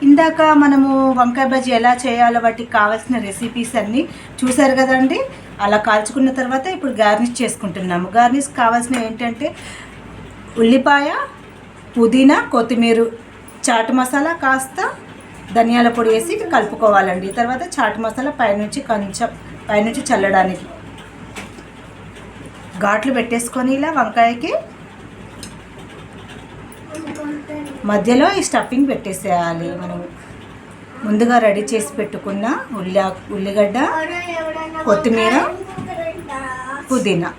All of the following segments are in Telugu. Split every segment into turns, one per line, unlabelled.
ఇందాక మనము వంకాయ బజ్జీ ఎలా చేయాలో వాటికి కావాల్సిన రెసిపీస్ అన్నీ చూసారు కదండి. అలా కాల్చుకున్న తర్వాత ఇప్పుడు గార్నిష్ చేసుకుంటున్నాము. గార్నిష్ కావాల్సినవి ఏంటంటే ఉల్లిపాయ, పుదీనా, కొత్తిమీర, చాట్ మసాలా, కాస్త ధనియాల పొడి వేసి కలుపుకోవాలండి. తర్వాత చాట్ మసాలా పైనుంచి కొంచెం పైనుంచి చల్లడానికి ఘాట్లు పెట్టేసుకొని ఇలా వంకాయకి మధ్యలో ఈ స్టఫింగ్ పెట్టేసేయాలి. మనం ముందుగా రెడీ చేసి పెట్టుకున్న ఉల్లిగడ్డ, కొత్తిమీర, పుదీనా.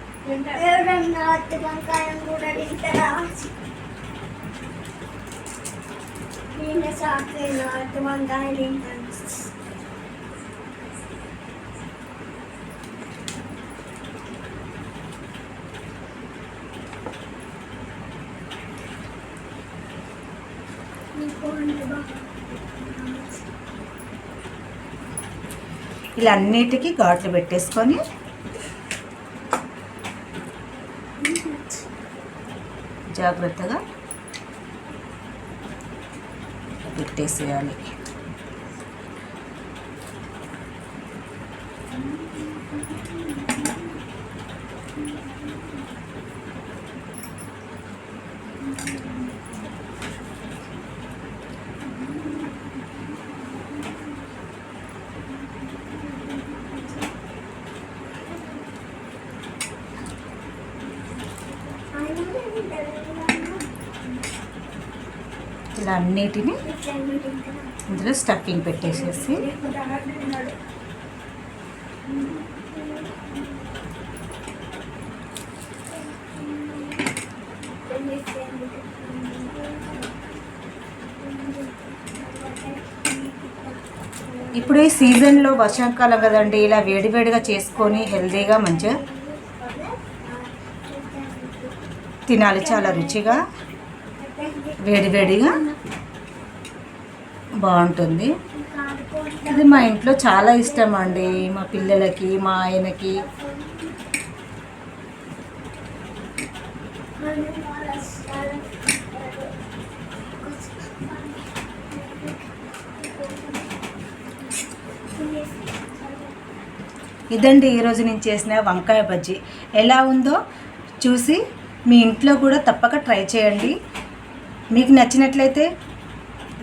ఇలా అన్నిటికీ ఘాట్లు పెట్టేసుకొని జాగ్రత్తగా పెట్టేసేయాలి. ఇలా అన్నిటిని ఇందులో స్టఫింగ్ పెట్టేసేసి ఇప్పుడు ఈ సీజన్లో వర్షాకాలం కదండి, ఇలా వేడివేడిగా చేసుకొని హెల్తీగా మంచిగా తినాలి. చాలా రుచిగా వేడివేడిగా బాగుంటుంది. ఇది మా ఇంట్లో చాలా ఇష్టం అండి, మా పిల్లలకి, మా ఆయనకి. ఇదండి ఈరోజు నేను చేసిన వంకాయ బజ్జీ. ఎలా ఉందో చూసి మీ ఇంట్లో కూడా తప్పక ట్రై చేయండి. మీకు నచ్చినట్లయితే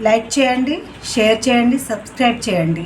లైక్ చేయండి, షేర్ చేయండి, సబ్స్క్రైబ్ చేయండి.